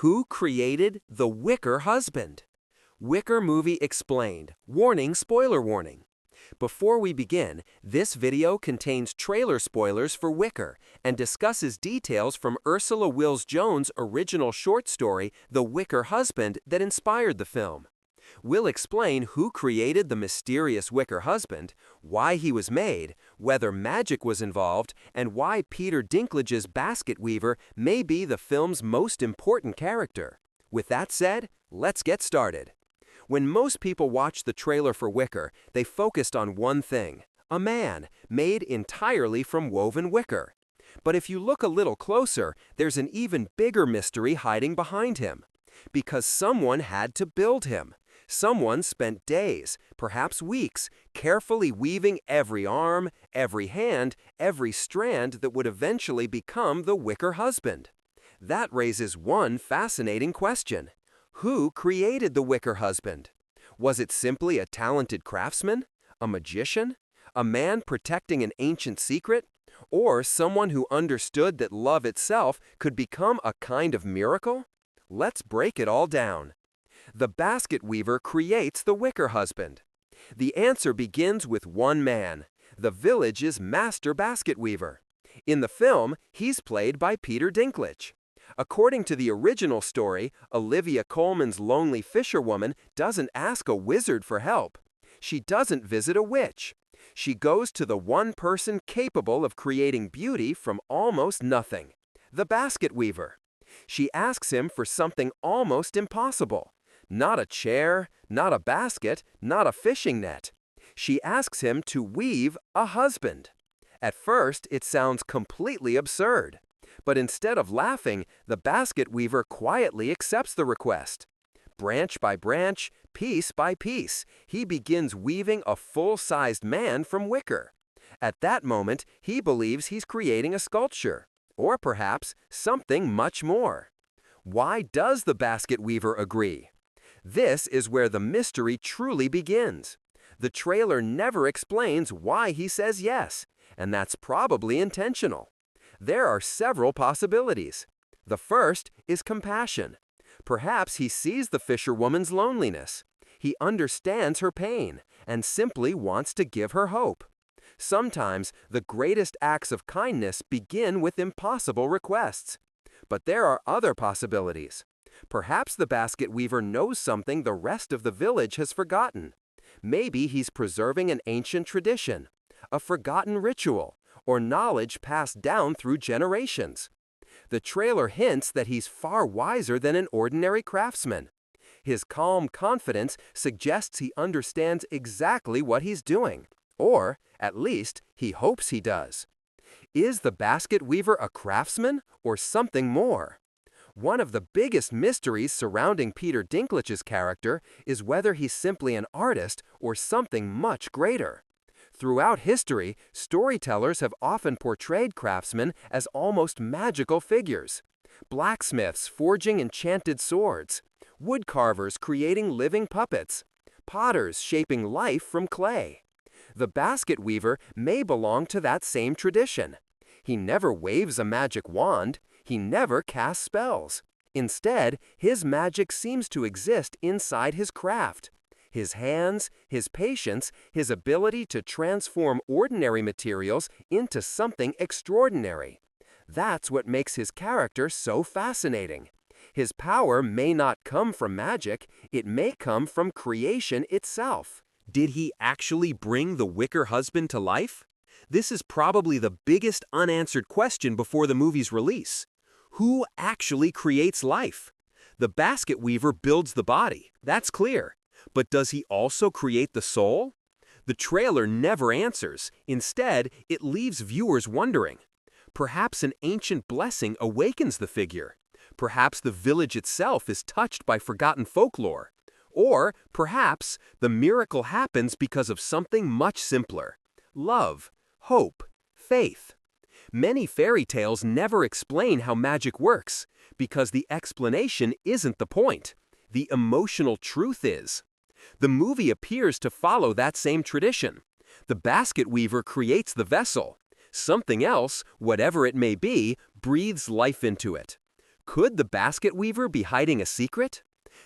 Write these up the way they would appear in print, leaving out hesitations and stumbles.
Who created the Wicker Husband? Wicker Movie Explained. Warning, spoiler warning. Before we begin, this video contains trailer spoilers for Wicker and discusses details from Ursula Wills-Jones' original short story, The Wicker Husband, that inspired the film. We'll explain who created the mysterious Wicker Husband, why he was made, whether magic was involved, and why Peter Dinklage's basket weaver may be the film's most important character. With that said, let's get started. When most people watched the trailer for Wicker, they focused on one thing: a man made entirely from woven wicker. But if you look a little closer, there's an even bigger mystery hiding behind him. Because someone had to build him. Someone spent days, perhaps weeks, carefully weaving every arm, every hand, every strand that would eventually become the Wicker Husband. That raises one fascinating question. Who created the Wicker Husband? Was it simply a talented craftsman? A magician? A man protecting an ancient secret? Or someone who understood that love itself could become a kind of miracle? Let's break it all down. The basket weaver creates the Wicker Husband. The answer begins with one man, the village's master basket weaver. In the film, he's played by Peter Dinklage. According to the original story, Olivia Colman's lonely fisherwoman doesn't ask a wizard for help. She doesn't visit a witch. She goes to the one person capable of creating beauty from almost nothing, the basket weaver. She asks him for something almost impossible. Not a chair, not a basket, not a fishing net. She asks him to weave a husband. At first, it sounds completely absurd. But instead of laughing, the basket weaver quietly accepts the request. Branch by branch, piece by piece, he begins weaving a full-sized man from wicker. At that moment, he believes he's creating a sculpture, or perhaps something much more. Why does the basket weaver agree? This is where the mystery truly begins. The trailer never explains why he says yes, and that's probably intentional. There are several possibilities. The first is compassion. Perhaps he sees the fisherwoman's loneliness. He understands her pain and simply wants to give her hope. Sometimes the greatest acts of kindness begin with impossible requests. But there are other possibilities. Perhaps the basket weaver knows something the rest of the village has forgotten. Maybe he's preserving an ancient tradition, a forgotten ritual, or knowledge passed down through generations. The trailer hints that he's far wiser than an ordinary craftsman. His calm confidence suggests he understands exactly what he's doing, or, at least, he hopes he does. Is the basket weaver a craftsman or something more? One of the biggest mysteries surrounding Peter Dinklage's character is whether he's simply an artist or something much greater. Throughout history, storytellers have often portrayed craftsmen as almost magical figures. Blacksmiths forging enchanted swords, woodcarvers creating living puppets, potters shaping life from clay. The basket weaver may belong to that same tradition. He never waves a magic wand. He never casts spells. Instead, his magic seems to exist inside his craft. His hands, his patience, his ability to transform ordinary materials into something extraordinary. That's what makes his character so fascinating. His power may not come from magic, it may come from creation itself. Did he actually bring the Wicker Husband to life? This is probably the biggest unanswered question before the movie's release. Who actually creates life? The basket weaver builds the body, that's clear. But does he also create the soul? The trailer never answers. Instead, it leaves viewers wondering. Perhaps an ancient blessing awakens the figure. Perhaps the village itself is touched by forgotten folklore. Or perhaps the miracle happens because of something much simpler: love, hope, faith. Many fairy tales never explain how magic works, because the explanation isn't the point. The emotional truth is. The movie appears to follow that same tradition. The basket weaver creates the vessel. Something else, whatever it may be, breathes life into it. Could the basket weaver be hiding a secret?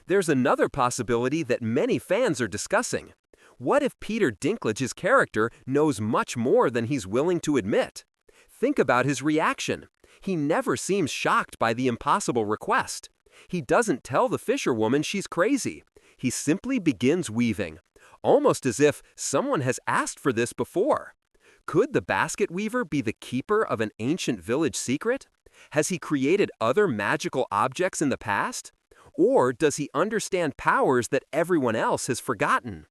There's another possibility that many fans are discussing. What if Peter Dinklage's character knows much more than he's willing to admit? Think about his reaction. He never seems shocked by the impossible request. He doesn't tell the fisherwoman she's crazy. He simply begins weaving, almost as if someone has asked for this before. Could the basket weaver be the keeper of an ancient village secret? Has he created other magical objects in the past? Or does he understand powers that everyone else has forgotten?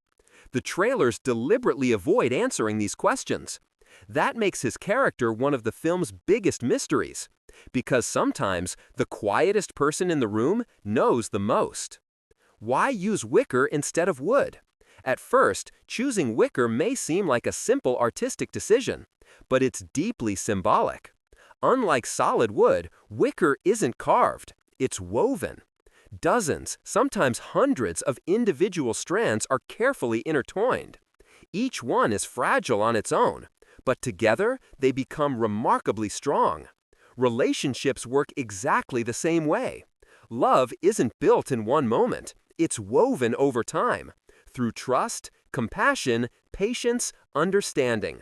The trailers deliberately avoid answering these questions. That makes his character one of the film's biggest mysteries, because sometimes the quietest person in the room knows the most. Why use wicker instead of wood? At first, choosing wicker may seem like a simple artistic decision, but it's deeply symbolic. Unlike solid wood, wicker isn't carved, it's woven. Dozens, sometimes hundreds of individual strands are carefully intertwined. Each one is fragile on its own, but together they become remarkably strong. Relationships work exactly the same way. Love isn't built in one moment, it's woven over time, through trust, compassion, patience, understanding.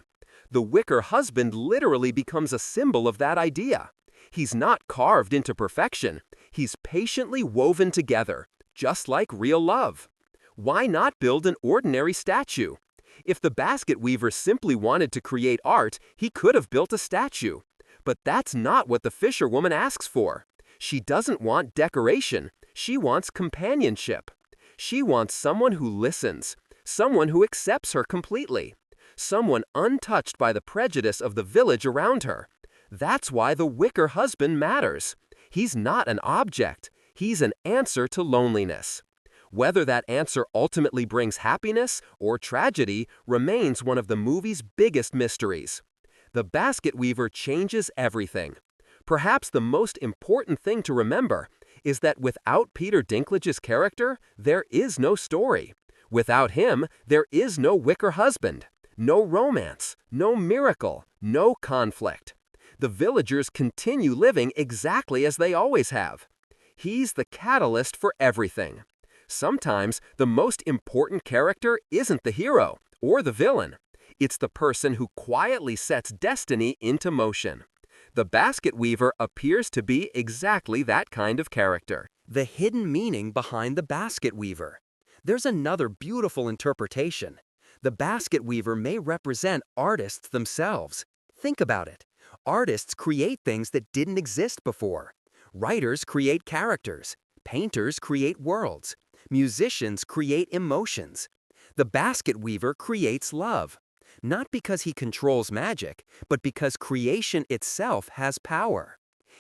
The wicker husband literally becomes a symbol of that idea. He's not carved into perfection. He's patiently woven together, just like real love. Why not build an ordinary statue? If the basket weaver simply wanted to create art, he could have built a statue. But that's not what the fisherwoman asks for. She doesn't want decoration. She wants companionship. She wants someone who listens, someone who accepts her completely, someone untouched by the prejudice of the village around her. That's why the wicker husband matters. He's not an object. He's an answer to loneliness. Whether that answer ultimately brings happiness or tragedy remains one of the movie's biggest mysteries. The basket weaver changes everything. Perhaps the most important thing to remember is that without Peter Dinklage's character, there is no story. Without him, there is no wicker husband, no romance, no miracle, no conflict. The villagers continue living exactly as they always have. He's the catalyst for everything. Sometimes the most important character isn't the hero or the villain. It's the person who quietly sets destiny into motion. The basket weaver appears to be exactly that kind of character. The hidden meaning behind the basket weaver. There's another beautiful interpretation. The basket weaver may represent artists themselves. Think about it. Artists create things that didn't exist before. Writers create characters. Painters create worlds. Musicians create emotions. The basket weaver creates love. Not because he controls magic, but because creation itself has power.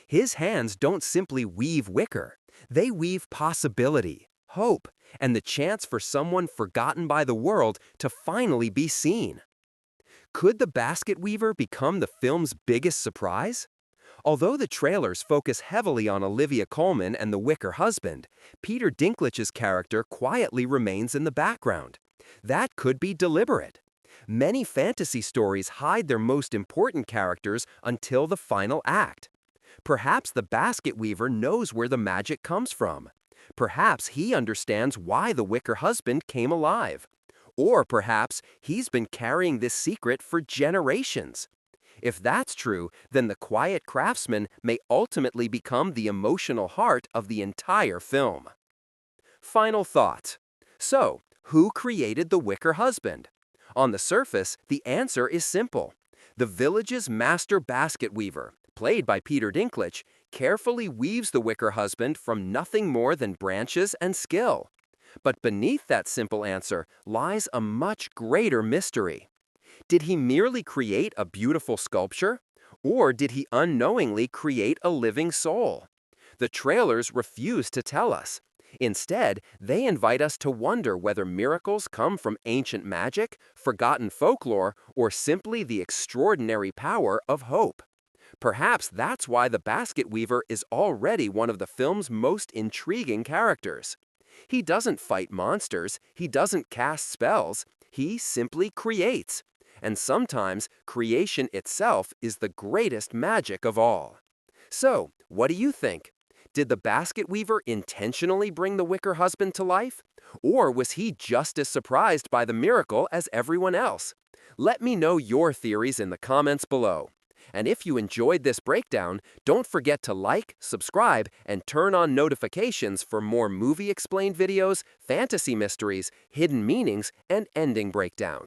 His hands don't simply weave wicker. They weave possibility, hope, and the chance for someone forgotten by the world to finally be seen. Could the basket weaver become the film's biggest surprise? Although the trailers focus heavily on Olivia Colman and the wicker husband, Peter Dinklage's character quietly remains in the background. That could be deliberate. Many fantasy stories hide their most important characters until the final act. Perhaps the basket weaver knows where the magic comes from. Perhaps he understands why the wicker husband came alive. Or perhaps he's been carrying this secret for generations. If that's true, then the quiet craftsman may ultimately become the emotional heart of the entire film. Final thought. So, who created the wicker husband? On the surface, the answer is simple. The village's master basket weaver, played by Peter Dinklage, carefully weaves the wicker husband from nothing more than branches and skill. But beneath that simple answer lies a much greater mystery. Did he merely create a beautiful sculpture? Or did he unknowingly create a living soul? The trailers refuse to tell us. Instead, they invite us to wonder whether miracles come from ancient magic, forgotten folklore, or simply the extraordinary power of hope. Perhaps that's why the basket weaver is already one of the film's most intriguing characters. He doesn't fight monsters, he doesn't cast spells, he simply creates. And sometimes creation itself is the greatest magic of all. So, what do you think? Did the basket weaver intentionally bring the wicker husband to life? Or was he just as surprised by the miracle as everyone else? Let me know your theories in the comments below. And if you enjoyed this breakdown, don't forget to like, subscribe, and turn on notifications for more movie explained videos, fantasy mysteries, hidden meanings, and ending breakdowns.